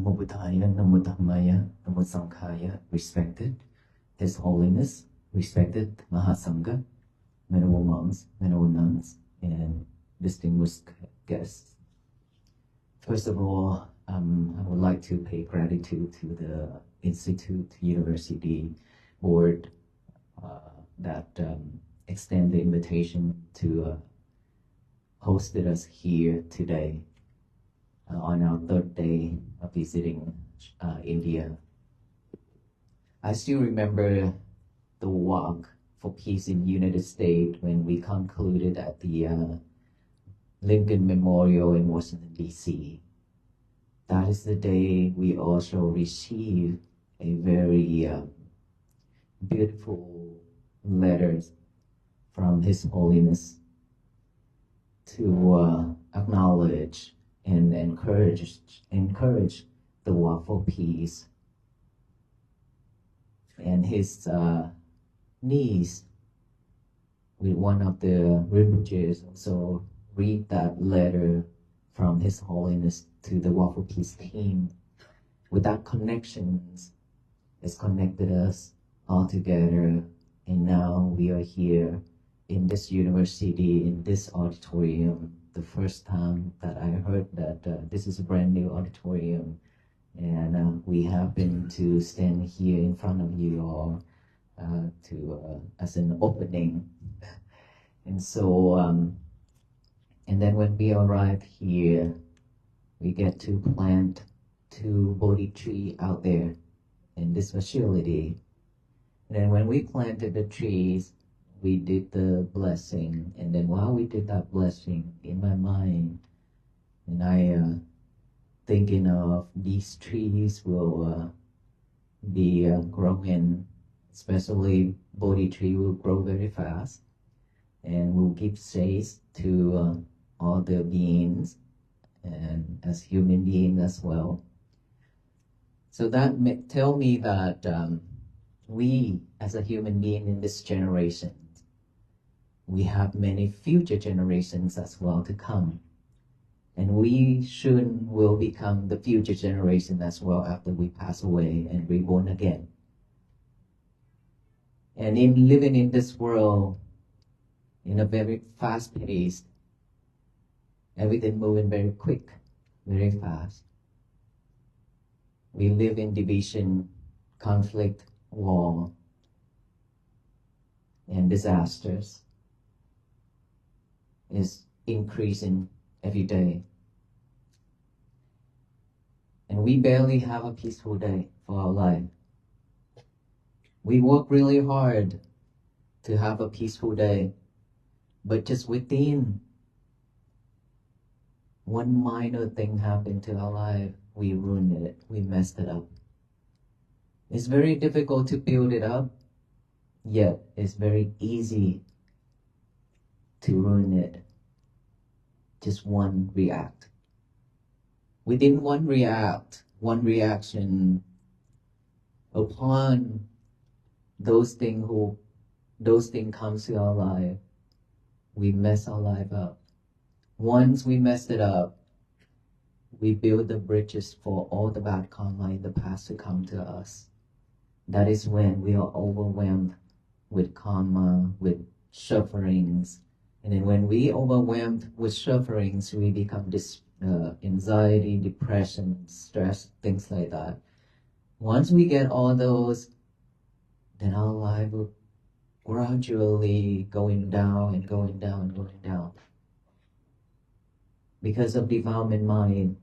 Namo Buddhaya, Namo Dhammaya, Namo Sanghaya, respected His Holiness, respected Mahasangha, venerable monks, venerable nuns, and distinguished guests. First of all, I would like to pay gratitude to the Institute University Board that extend the invitation to hosted us here today on our third day of visiting India. I still remember the walk for peace in United States when we concluded at the Lincoln Memorial in Washington, D.C. That is the day we also received a very beautiful letter from His Holiness to acknowledge and encourage the walk for peace. And his niece, with one of the Rinpoches, also read that letter from His Holiness to the Walk for Peace team. With that connections, it's connected us all together, and now we are here in this university, in this auditorium. The first time that I heard that this is a brand new auditorium, and we happen to stand here in front of you all as an opening. And so, and then when we arrive here, we get to plant 2 Bodhi trees out there in this facility. And then when we planted the trees, we did the blessing. And then while we did that blessing, in my mind, and I thinking of these trees will be growing, especially Bodhi tree will grow very fast and will give shade to all the beings, and as human beings as well. So that tell me that we as a human being in this generation, we have many future generations as well to come. And we soon will become the future generation as well after we pass away and reborn again. And in living in this world, in a very fast pace, everything moving very quick, very fast. We live in division, conflict, war, and disasters is increasing every day. And we barely have a peaceful day for our life. We work really hard to have a peaceful day, but just within one minor thing happened to our life, we ruined it, we messed it up. It's very difficult to build it up, yet it's very easy to ruin it. Just one react. Within one reaction, upon those things comes to our life, we mess our life up. Once we mess it up, we build the bridges for all the bad karma in the past to come to us. That is when we are overwhelmed with karma, with sufferings. And then when we overwhelmed with sufferings, we become anxiety, depression, stress, things like that. Once we get all those, then our life will gradually going down and going down and going down. Because of defilement mind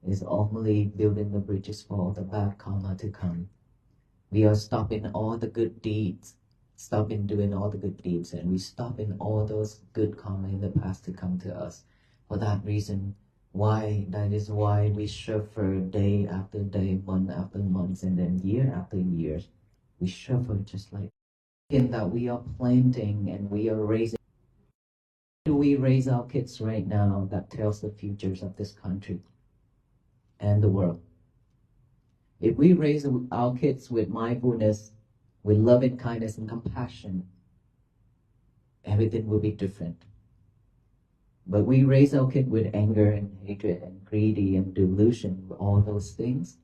is only building the bridges for all the bad karma to come. We are stopping all the good deeds, stopping doing all the good deeds, and we stopping all those good karma in the past to come to us. For that reason, that is why we suffer day after day, month after month, and then year after year. We suffer just like in that we are planting and we are raising. Do we raise our kids right now that tells the futures of this country and the world? If we raise our kids with mindfulness, with love and kindness and compassion, everything will be different. But we raise our kid with anger and hatred and greedy and delusion, all those things,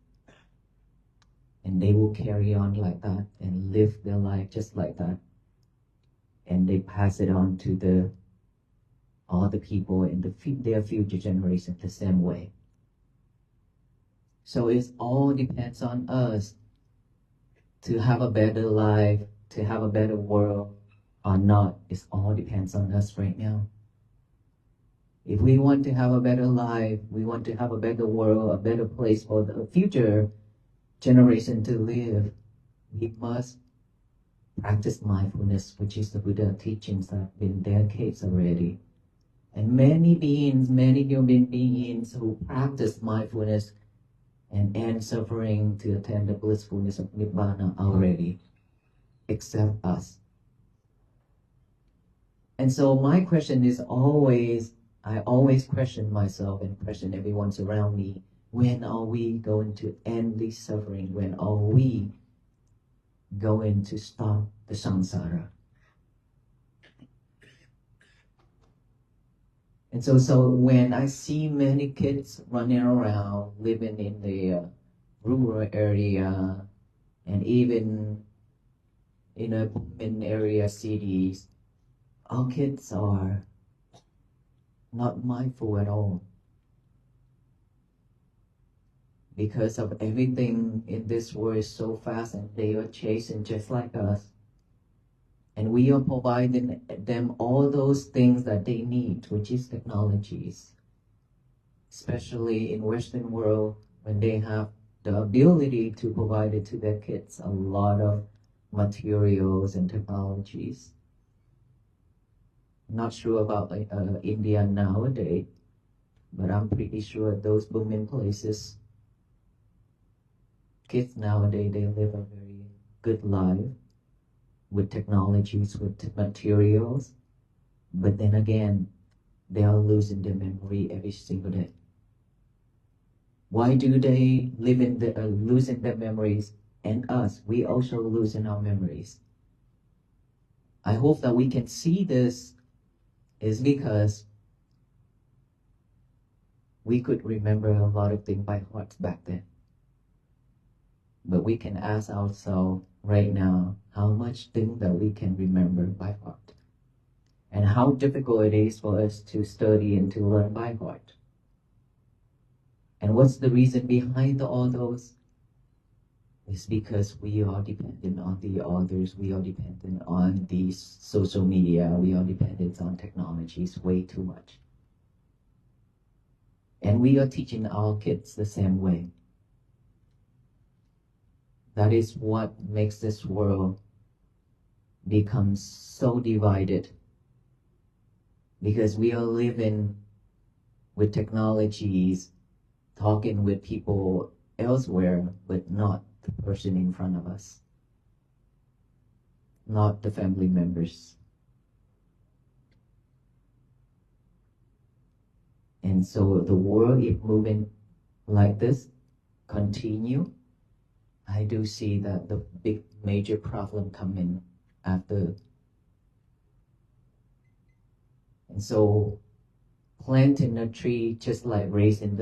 and they will carry on like that and live their life just like that. And they pass it on to all the people in their future generations the same way. So it all depends on us to have a better life, to have a better world or not. It all depends on us right now. If we want to have a better life, we want to have a better world, a better place for the future generation to live, we must practice mindfulness, which is the Buddha teachings that have been decades already. And many beings, many human beings who practice mindfulness and end suffering to attain the blissfulness of Nibbana already, except us. And so my question is always, I always question myself and question everyone around me, when are we going to end this suffering? When are we going to stop the samsara? And so when I see many kids running around, living in the rural area, and even in urban area cities, our kids are not mindful at all. Because of everything in this world is so fast and they are chasing just like us. And we are providing them all those things that they need, which is technologies. Especially in Western world, when they have the ability to provide it to their kids, a lot of materials and technologies. Not sure about India nowadays, but I'm pretty sure those booming places, kids nowadays, they live a very good life with technologies, with materials, but then again, they are losing their memory every single day. Why do they live in losing their memories? And us, we also losing our memories. I hope that we can see this is because we could remember a lot of things by heart back then. But we can ask ourselves right now how much thing that we can remember by heart, and how difficult it is for us to study and to learn by heart. And what's the reason behind all those? It's because we are dependent on the others, we are dependent on the social media, we are dependent on technologies way too much. And we are teaching our kids the same way. That is what makes this world become so divided. Because we are living with technologies, talking with people elsewhere, but not the person in front of us, not the family members. And so the world, if moving like this, continue, I do see that the big major problem coming after. And so planting a tree just like raising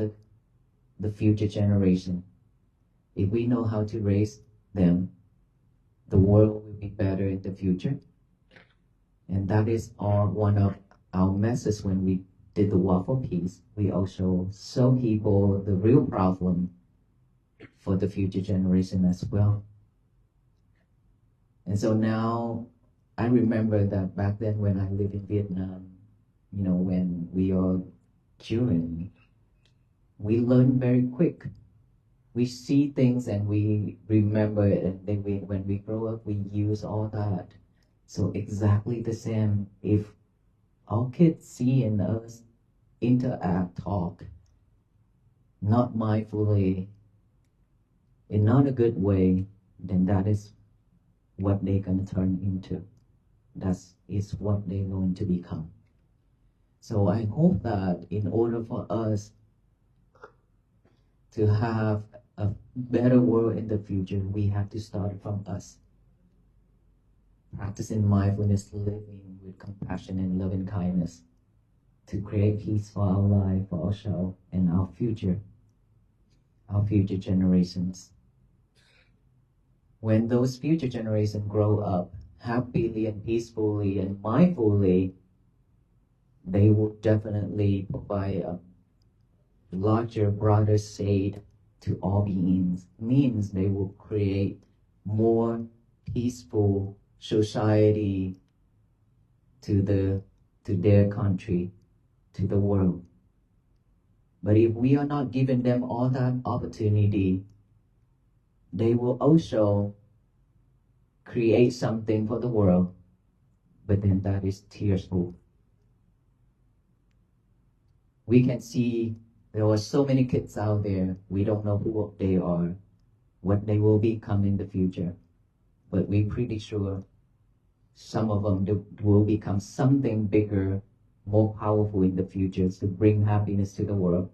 the future generation. If we know how to raise them, the world will be better in the future. And that is one of our messages when we did the waffle piece. We also show people the real problem for the future generation as well. And so now I remember that back then when I lived in Vietnam, when we are children, we learn very quick. We see things and we remember it, and then when we grow up, we use all that. So exactly the same, if our kids see in us interact, talk, not mindfully, in not a good way, then that is what they're going to turn into. That is what they're going to become. So I hope that in order for us to have a better world in the future, we have to start from us. Practicing mindfulness, living with compassion and loving kindness. to create peace for our life, for ourselves, and our future generations. When those future generations grow up happily and peacefully and mindfully, they will definitely provide a larger, broader shade to all beings. Means they will create more peaceful society to their country, to the world. But if we are not giving them all that opportunity, they will also create something for the world, but then that is tearful. We can see there are so many kids out there, we don't know who they are, what they will become in the future, but we're pretty sure some of them will become something bigger, more powerful in the future to bring happiness to the world.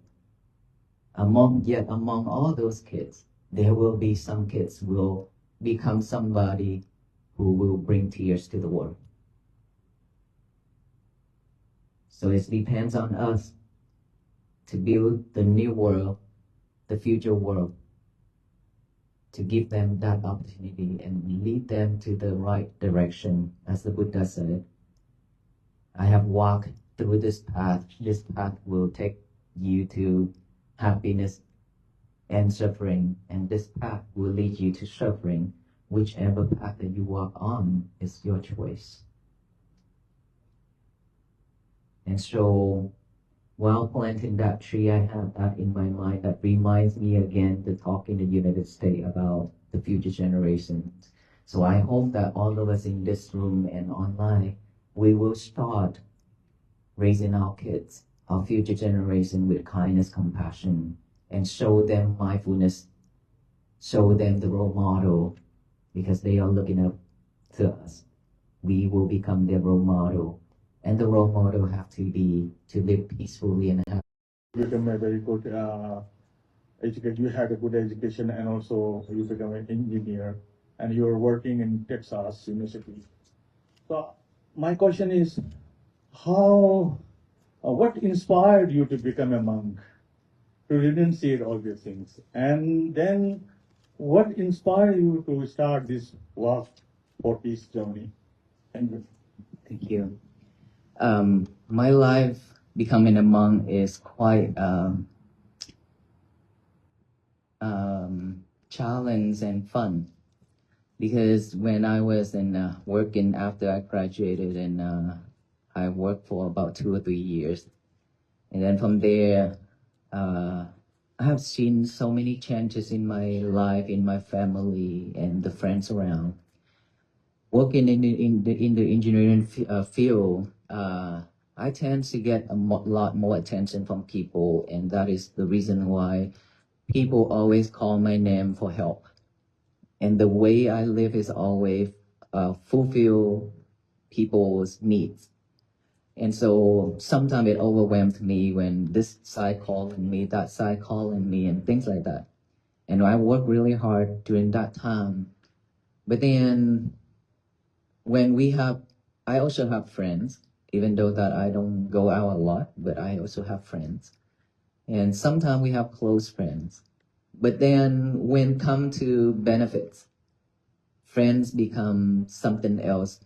Among all those kids, there will be some kids who will become somebody who will bring tears to the world. So it depends on us to build the new world, the future world, to give them that opportunity and lead them to the right direction, as the Buddha said. I have walked through this path. This path will take you to happiness and suffering, and this path will lead you to suffering. Whichever path that you walk on is your choice. And so, while planting that tree, I have that in my mind that reminds me again to talk in the United States about the future generations. So I hope that all of us in this room and online, we will start raising our kids, our future generation, with kindness, compassion, and show them mindfulness, show them the role model, because they are looking up to us. We will become their role model, and the role model have to be to live peacefully and happy. You become a very good education. You had a good education, and also you become an engineer, and you're working in Texas University. So my question is, how, what inspired you to become a monk, to renunciate all these things, and then what inspired you to start this walk for peace journey? Thank you. Thank you. My life becoming a monk is quite challenge and fun, because when I was in working after I graduated, and I worked for about 2 or 3 years, and then from there I have seen so many changes in my life, in my family, and the friends around. Working in the engineering field, I tend to get a lot more attention from people, and that is the reason why people always call my name for help. And the way I live is always fulfill people's needs. And so sometimes it overwhelmed me when this side calling me, that side calling me, and things like that. And I worked really hard during that time. But then I also have friends, even though that I don't go out a lot, but I also have friends. And sometimes we have close friends. But then when come to benefits, friends become something else.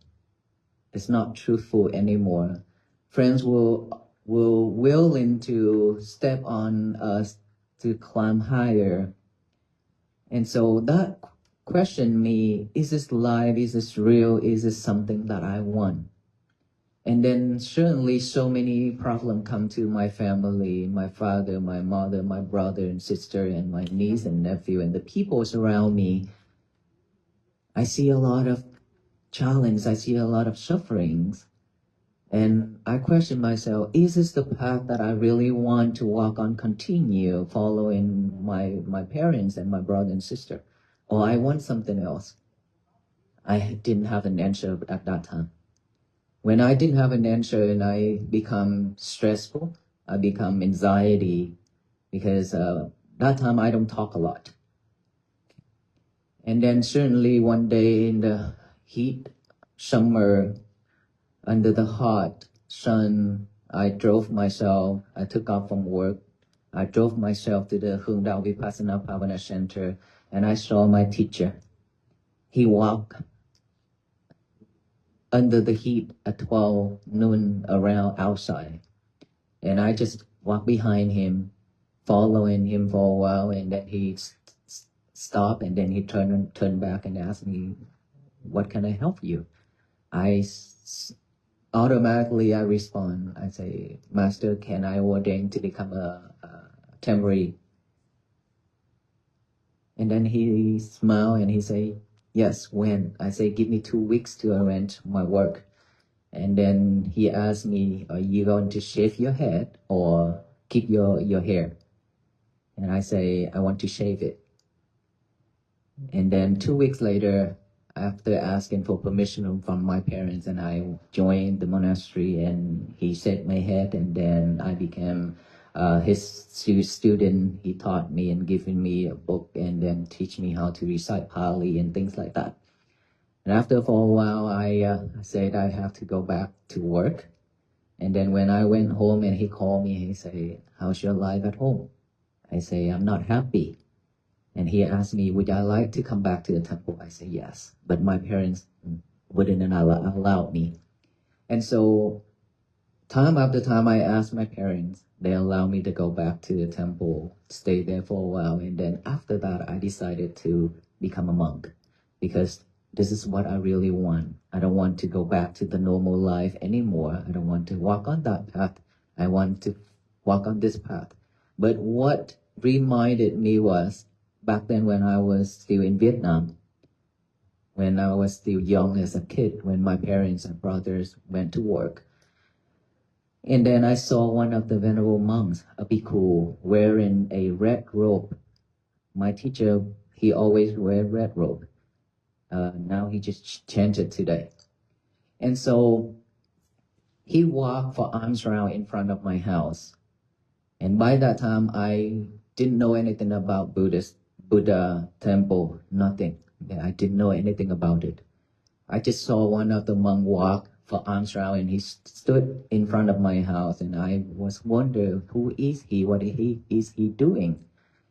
It's not truthful anymore. Friends will willing to step on us to climb higher. And so that questioned me, is this life, is this real, is this something that I want? And then certainly so many problems come to my family, my father, my mother, my brother and sister, and my niece and nephew, and the people around me. I see a lot of challenge, I see a lot of sufferings. And I question myself, is this the path that I really want to walk on, continue following my parents and my brother and sister? Or I want something else? I didn't have an answer at that time. When I didn't have an answer and I become stressful, I become anxiety, because that time I don't talk a lot. And then certainly one day in the heat, summer, under the hot sun, I took off from work. I drove myself to the Hung Dao Vipassana Pavana Center, and I saw my teacher. He walked under the heat at 12 noon around outside. And I just walked behind him, following him for a while, and then he stopped, and then he turned back and asked me, "What can I help you?" Automatically I respond. I say, "Master, can I ordain to become a temporary?" And then he smiled and he say, "Yes, when?" I say, "Give me 2 weeks to arrange my work." And then he asked me, "Are you going to shave your head or keep your hair?" And I say, "I want to shave it." And then 2 weeks later, after asking for permission from my parents, and I joined the monastery, and he shaved my head, and then I became his student. He taught me and given me a book, and then teach me how to recite Pali and things like that. And after for a while, I said I have to go back to work. And then when I went home and he called me, he said, "How's your life at home?" I say, "I'm not happy." And he asked me, "Would I like to come back to the temple?" I say, "Yes." But my parents wouldn't allow me. And so time after time, I asked my parents, they allow me to go back to the temple, stay there for a while. And then after that, I decided to become a monk because this is what I really want. I don't want to go back to the normal life anymore. I don't want to walk on that path. I want to walk on this path. But what reminded me was back then when I was still in Vietnam, when I was still young as a kid, when my parents and brothers went to work. And then I saw one of the venerable monks, a bhikkhu, wearing a red robe. My teacher, he always wear red robe. Now he just changed it today. And so he walked for arms round in front of my house. And by that time, I didn't know anything about Buddha temple, nothing. I didn't know anything about it. I just saw one of the monks walk for arms round, and he stood in front of my house, and I was wondering, who is he? What is he doing?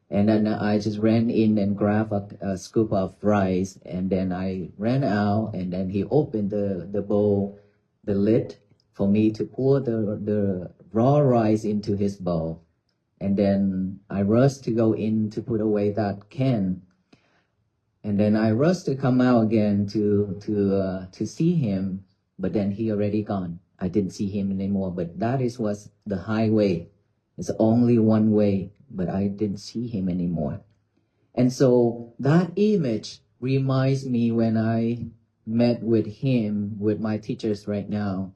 And then I just ran in and grabbed a scoop of rice, and then I ran out, and then he opened the bowl, the lid, for me to pour the raw rice into his bowl. And then I rushed to go in to put away that can. And then I rushed to come out again to see him, but then he already gone. I didn't see him anymore. But that was the highway. It's only one way, but I didn't see him anymore. And so that image reminds me when I met with him, with my teachers right now.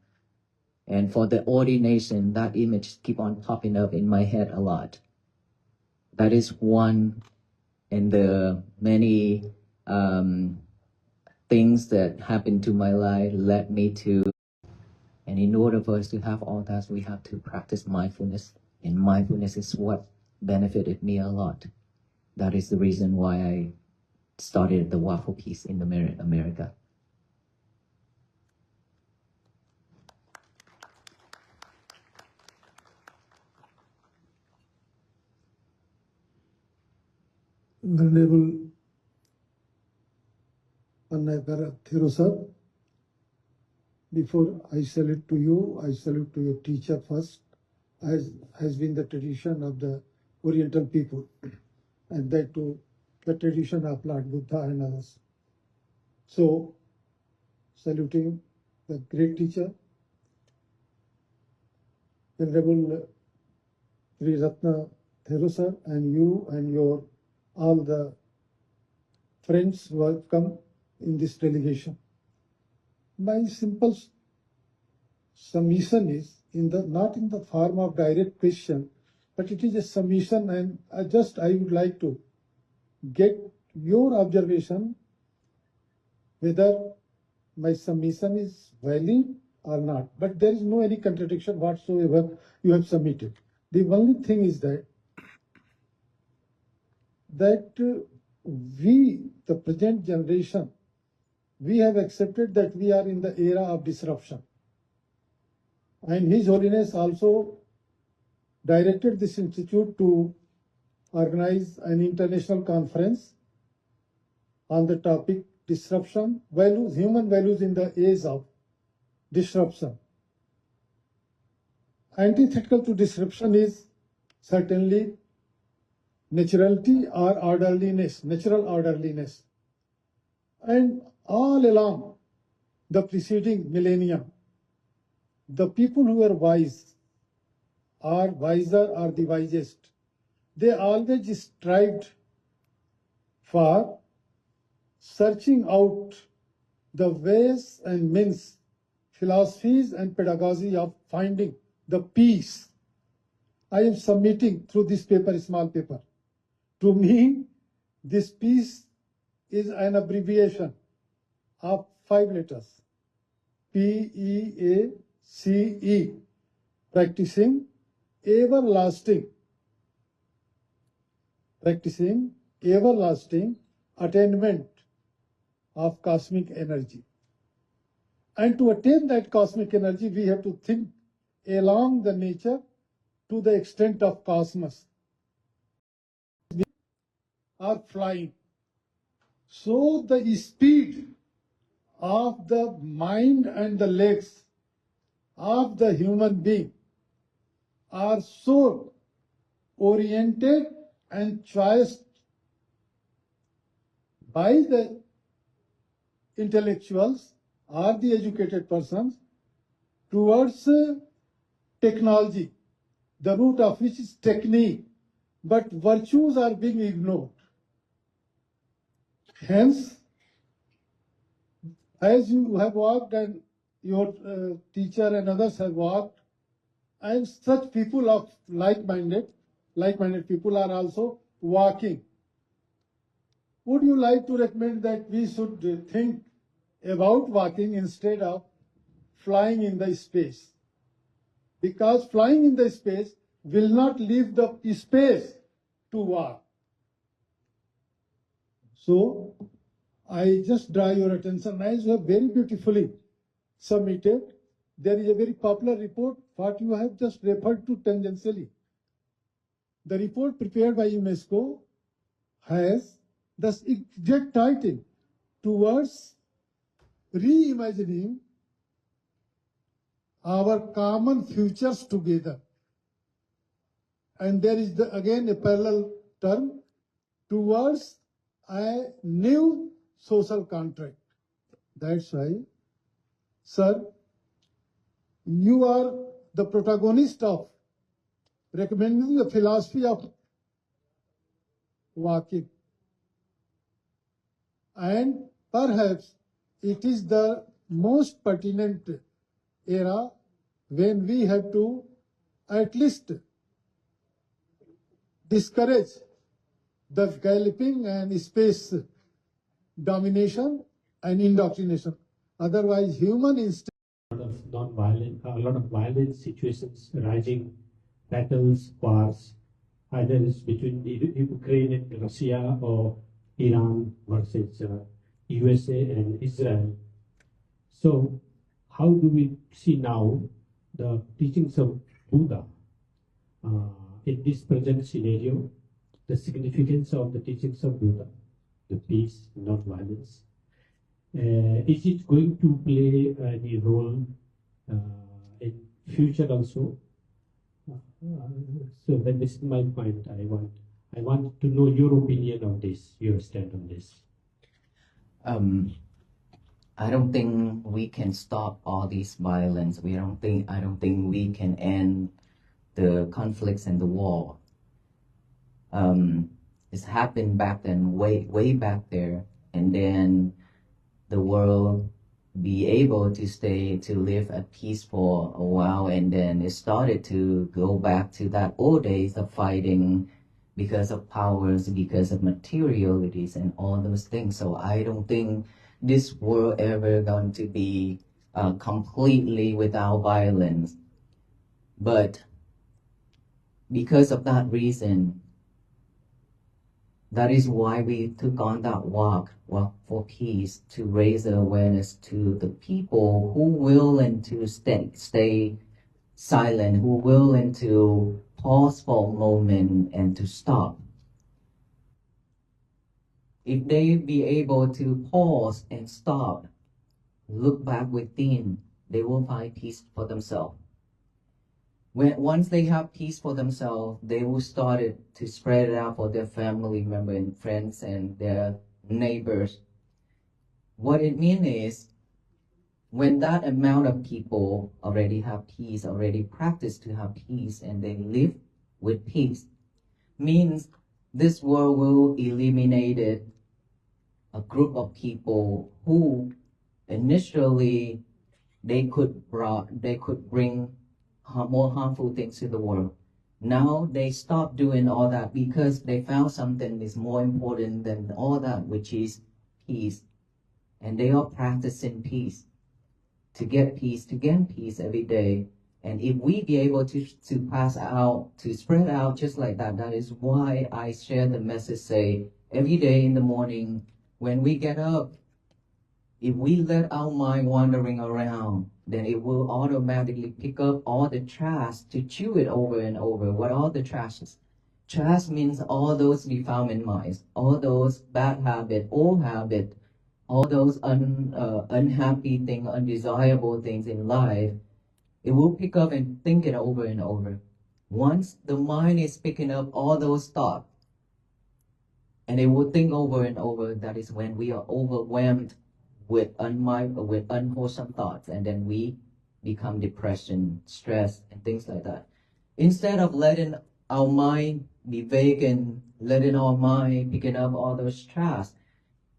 And for the ordination, that image keep on popping up in my head a lot. That is one in the many things that happened to my life led me to. And in order for us to have all that, we have to practice mindfulness. And mindfulness is what benefited me a lot. That is the reason why I started the Waffle Piece in America. Venerable Annagara Thirusar, before I salute to you, I salute to your teacher first, as has been the tradition of the Oriental people, and that to the tradition of Lord Buddha and others. So, saluting the great teacher, Venerable Sri Ratna Thirusar, and you and your all the friends who have come in this delegation. My simple submission is not in the form of direct question, but it is a submission, and I would like to get your observation whether my submission is valid or not. But there is no any contradiction whatsoever you have submitted. The only thing is that we, the present generation, we have accepted that we are in the era of disruption. And His Holiness also directed this institute to organize an international conference on the topic disruption, values, human values in the age of disruption. Antithetical to disruption is certainly naturality or orderliness, natural orderliness. And all along the preceding millennium, the people who were wise or wiser or the wisest, they always strived for searching out the ways and means, philosophies and pedagogy of finding the peace. I am submitting through this paper, small paper. To me, this peace is an abbreviation of 5 letters. PEACE, practicing everlasting attainment of cosmic energy. And to attain that cosmic energy, we have to think along the nature to the extent of cosmos or flying. So the speed of the mind and the legs of the human being are so oriented and choiced by the intellectuals or the educated persons towards technology, the root of which is technique, but virtues are being ignored. Hence, as you have walked and your teacher and others have walked, and such people of like-minded people are also walking. Would you like to recommend that we should think about walking instead of flying in the space? Because flying in the space will not leave the space to walk. So, I just draw your attention, as you have very beautifully submitted. There is a very popular report, what you have just referred to tangentially. The report prepared by UNESCO has the exact title, Towards Reimagining Our Common Futures Together. And there is again a parallel term, Towards a New Social Contract. That's why, sir, you are the protagonist of recommending the philosophy of walking. And perhaps it is the most pertinent era when we have to at least discourage the galloping and space domination and indoctrination. Otherwise, human instinct. A lot of violent situations arising, battles, wars, either it's between Ukraine and Russia or Iran versus USA and Israel. So how do we see now the teachings of Buddha in this present scenario, the significance of the teachings of Buddha, the peace, not violence? Is it going to play any role in future also? So that is my point. I want to know your opinion on this, your stand on this. I don't think we can stop all this violence. I don't think we can end the conflicts and the war. It's happened back then, way back there, and then the world be able to live at peace for a while, and then it started to go back to that old days of fighting because of powers, because of materialities and all those things. So I don't think this world ever going to be completely without violence. But because of that reason, that is why we took on that walk for peace, to raise the awareness to the people who willing to stay silent, who are willing to pause for a moment and to stop. If they be able to pause and stop, look back within, they will find peace for themselves. Once they have peace for themselves, they will start to spread it out for their family members and friends and their neighbors. What it means is, when that amount of people already have peace, already practice to have peace, and they live with peace, means this world will eliminate a group of people who initially they could bring more harmful things to the world. Now they stop doing all that because they found something is more important than all that, which is peace. And they are practicing peace to get peace, to gain peace every day. And if we be able to pass out, to spread out just like that, that is why I share the message, say, every day in the morning, when we get up, if we let our mind wandering around, then it will automatically pick up all the trash to chew it over and over. What are the trashes? Trash means all those defilement minds, all those bad habits, old habits, all those unhappy things, undesirable things in life. It will pick up and think it over and over. Once the mind is picking up all those thoughts, and it will think over and over, that is when we are overwhelmed with unwholesome thoughts, and then we become depression, stress, and things like that. Instead of letting our mind be vacant, letting our mind picking up all those trash,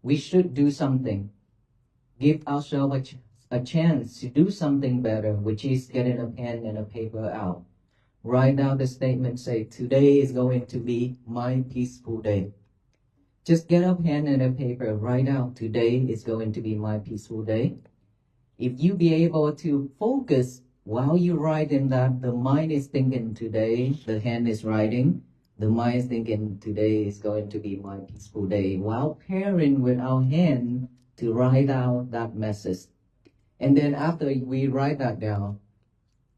we should do something. Give ourselves a chance to do something better, which is getting a pen and a paper out. Write down the statement, say, today is going to be my peaceful day. Just get a pen and a paper, write out, today is going to be my peaceful day. If you be able to focus while you writing that, the mind is thinking today, the hand is writing, the mind is thinking today is going to be my peaceful day, while pairing with our hand to write out that message. And then after we write that down,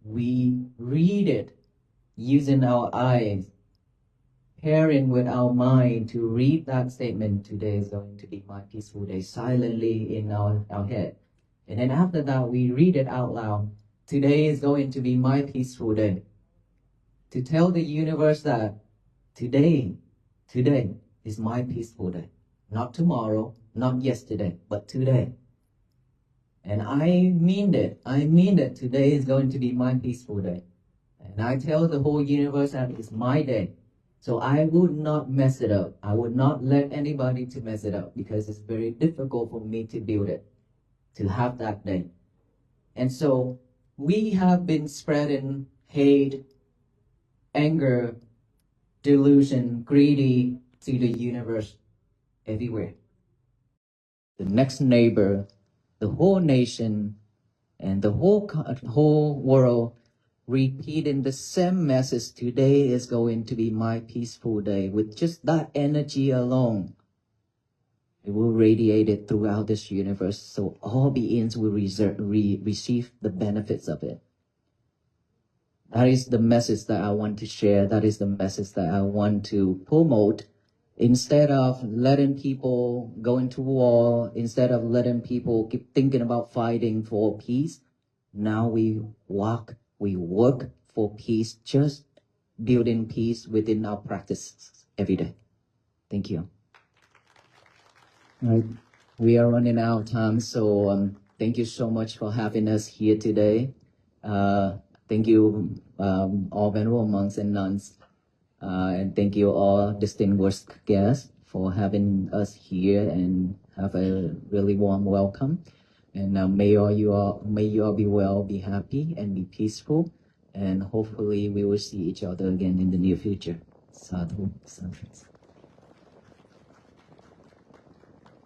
we read it using our eyes, pairing with our mind to read that statement, today is going to be my peaceful day, silently in our head. And then after that, we read it out loud. Today is going to be my peaceful day. To tell the universe that today is my peaceful day. Not tomorrow, not yesterday, but today. And I mean it. I mean that today is going to be my peaceful day. And I tell the whole universe that it's my day. So I would not mess it up. I would not let anybody to mess it up, because it's very difficult for me to build it, to have that day. And so we have been spreading hate, anger, delusion, greedy to the universe everywhere. The next neighbor, the whole nation, and the whole world repeating the same message, today is going to be my peaceful day. With just that energy alone, it will radiate it throughout this universe, so all beings will receive the benefits of it. That is the message that I want to share. That is the message that I want to promote. Instead of letting people go into war, instead of letting people keep thinking about fighting for peace, now we work for peace, just building peace within our practices every day. Thank you. All right. We are running out of time, so thank you so much for having us here today. Thank you, all venerable monks and nuns, and thank you all distinguished guests for having us here, and have a really warm welcome. And may you all be well, be happy, and be peaceful. And hopefully we will see each other again in the near future. Sadhu, sadhu.